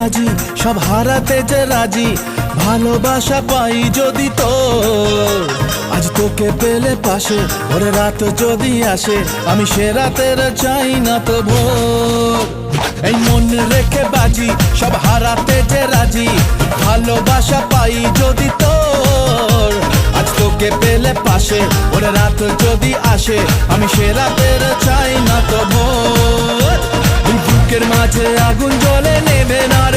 আজি সব হারাতে যে রাজি, ভালোবাসা পাই যদি তোর। আজ তোকে পেলে পাশে, ওরে রাত যদি আসে, আমি সে রাতের চাই না তো ভোর। এই মন রেখে বাজি সব হারাতে যে রাজি, ভালোবাসা পাই যদি তোর। আজ তোকে পেলে পাশে, ওরে রাত যদি আসে, আমি সে রাতের চাই না তো ভোর। বুকের মাঝে আগুন জ্বলে নেবে না রে